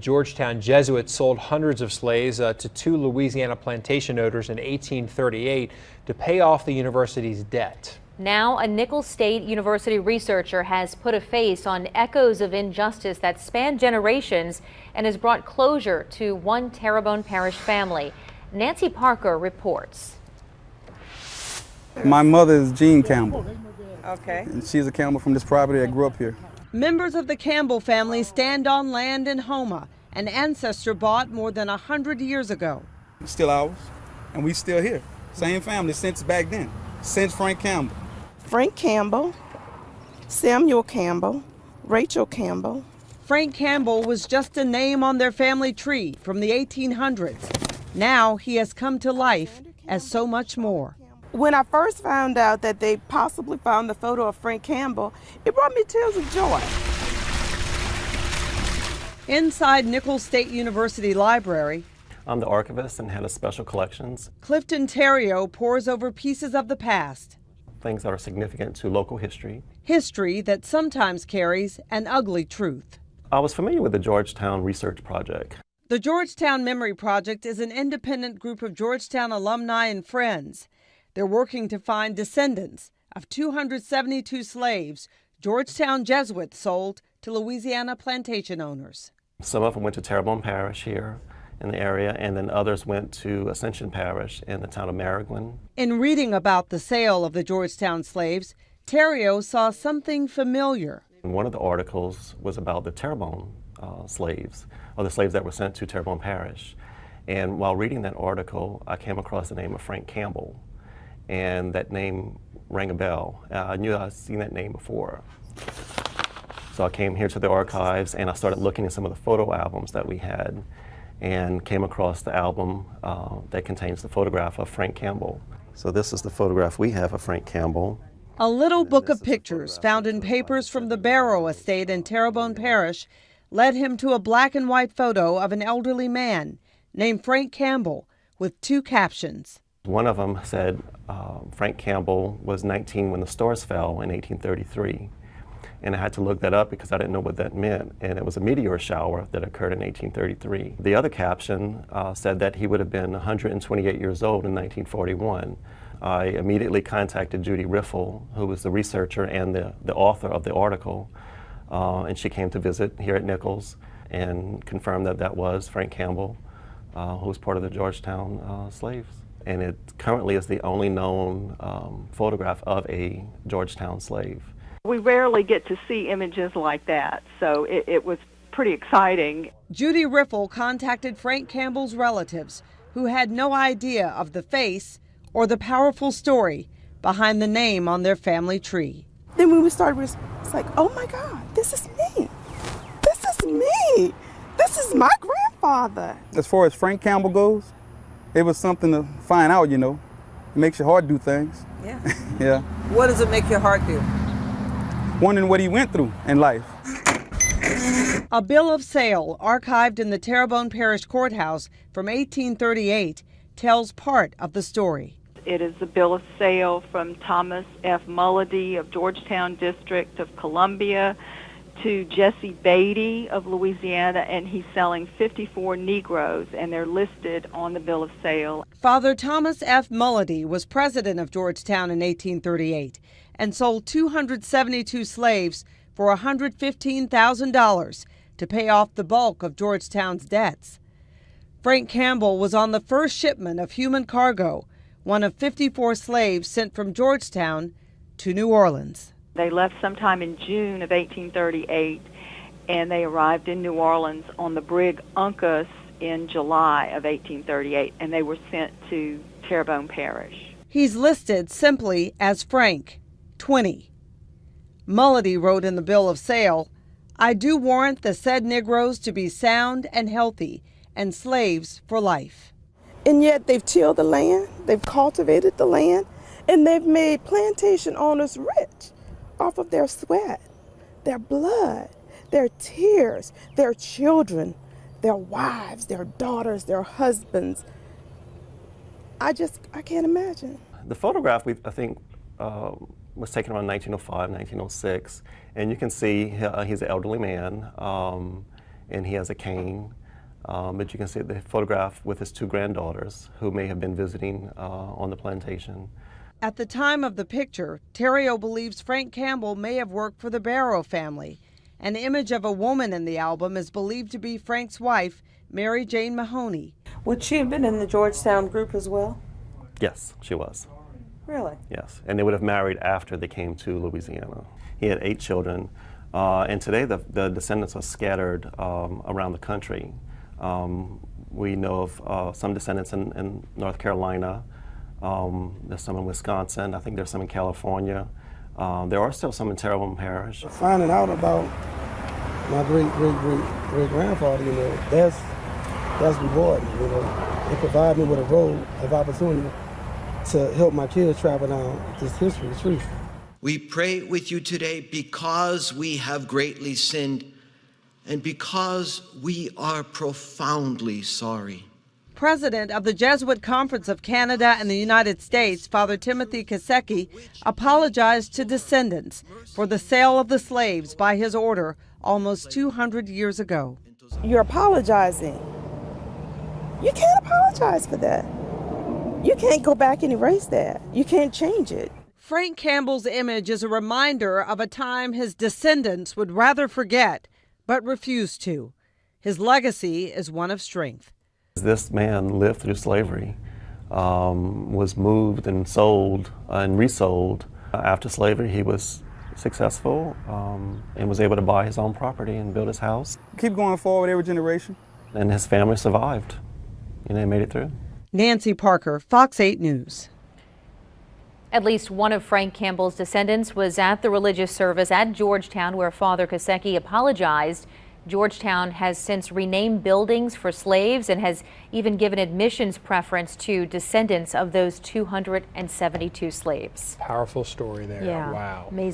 Georgetown Jesuits sold hundreds of slaves to two Louisiana plantation owners in 1838 to pay off the university's debt. Now, a Nicholls State University researcher has put a face on echoes of injustice that span generations and has brought closure to one Terrebonne Parish family. Nancy Parker reports. My mother is Jean Campbell. Okay. And she's a Campbell from this property. I grew up here. Members of the Campbell family stand on land in Houma, an ancestor bought more than 100 years ago. It's still ours, and we still here. Same family since back then, since Frank Campbell. Frank Campbell, Samuel Campbell, Rachel Campbell. Frank Campbell was just a name on their family tree from the 1800s. Now he has come to life as so much more. When I first found out that they possibly found the photo of Frank Campbell, it brought me tears of joy. Inside Nicholls State University Library, I'm the archivist and head of special collections. Clifton Terrio pores over pieces of the past. Things that are significant to local history. History that sometimes carries an ugly truth. I was familiar with the Georgetown Research Project. The Georgetown Memory Project is an independent group of Georgetown alumni and friends. They're working to find descendants of 272 slaves Georgetown Jesuits sold to Louisiana plantation owners. Some of them went to Terrebonne Parish here in the area, and then others went to Ascension Parish in the town of Maringouin. In reading about the sale of the Georgetown slaves, Terrio saw something familiar. And one of the articles was about the Terrebonne slaves, or the slaves that were sent to Terrebonne Parish. And while reading that article, I came across the name of Frank Campbell. And that name rang a bell. I knew I'd seen that name before. So I came here to the archives and I started looking at some of the photo albums that we had and came across the album that contains the photograph of Frank Campbell. So this is the photograph we have of Frank Campbell. A little book of pictures found in papers from the Barrow estate in Terrebonne Parish led him to a black and white photo of an elderly man named Frank Campbell with two captions. One of them said Frank Campbell was 19 when the stars fell in 1833. And I had to look that up because I didn't know what that meant. And it was a meteor shower that occurred in 1833. The other caption said that he would have been 128 years old in 1941. I immediately contacted Judy Riffle, who was the researcher and the author of the article. And she came to visit here at Nicholls and confirmed that that was Frank Campbell, who was part of the Georgetown slaves. And it currently is the only known photograph of a Georgetown slave. We rarely get to see images like that, so it was pretty exciting. Judy Riffle contacted Frank Campbell's relatives, who had no idea of the face or the powerful story behind the name on their family tree. Then when we started, it's like, oh my God, this is me. This is me. This is my grandfather. As far as Frank Campbell goes, it was something to find out, you know. It makes your heart do things. Yeah. Yeah. What does it make your heart do? Wondering what he went through in life. A bill of sale archived in the Terrebonne Parish Courthouse from 1838 tells part of the story. It is a bill of sale from Thomas F. Mulledy of Georgetown District of Columbia to Jesse Beatty of Louisiana, and he's selling 54 Negroes, and they're listed on the bill of sale. Father Thomas F. Mulledy was president of Georgetown in 1838 and sold 272 slaves for $115,000 to pay off the bulk of Georgetown's debts. Frank Campbell was on the first shipment of human cargo, one of 54 slaves sent from Georgetown to New Orleans. They left sometime in June of 1838, and they arrived in New Orleans on the brig Uncas in July of 1838, and they were sent to Terrebonne Parish. He's listed simply as Frank, 20. Mulledy wrote in the bill of sale, "I do warrant the said Negroes to be sound and healthy, and slaves for life." And yet they've tilled the land, they've cultivated the land, and they've made plantation owners rich off of their sweat, their blood, their tears, their children, their wives, their daughters, their husbands. I can't imagine. The photograph, I think, was taken around 1905, 1906, and you can see he's an elderly man. and he has a cane. But you can see the photograph with his two granddaughters who may have been visiting on the plantation. At the time of the picture, Terrio believes Frank Campbell may have worked for the Barrow family. An image of a woman in the album is believed to be Frank's wife, Mary Jane Mahoney. Would she have been in the Georgetown group as well? Yes, she was. Really? Yes, and they would have married after they came to Louisiana. He had 8 children, and today the descendants are scattered around the country. We know of some descendants in North Carolina. There's some in Wisconsin. I think there's some in California. There are still some in Terrebonne Parish. Finding out about my great-grandfather, you know, that's rewarding, you know. It provides me with a road of opportunity to help my kids travel down this history tree. We pray with you today because we have greatly sinned and because we are profoundly sorry. President of the Jesuit Conference of Canada and the United States, Father Timothy Kaseki, apologized to descendants for the sale of the slaves by his order almost 200 years ago. You're apologizing. You can't apologize for that. You can't go back and erase that. You can't change it. Frank Campbell's image is a reminder of a time his descendants would rather forget, but refuse to. His legacy is one of strength. This man lived through slavery, was moved and sold and resold. After slavery, he was successful and was able to buy his own property and build his house. Keep going forward every generation. And his family survived. You know, they made it through. Nancy Parker, Fox 8 News. At least one of Frank Campbell's descendants was at the religious service at Georgetown where Father Kaseki apologized. Georgetown has since renamed buildings for slaves and has even given admissions preference to descendants of those 272 slaves. Powerful story there. Yeah. Wow. Amazing.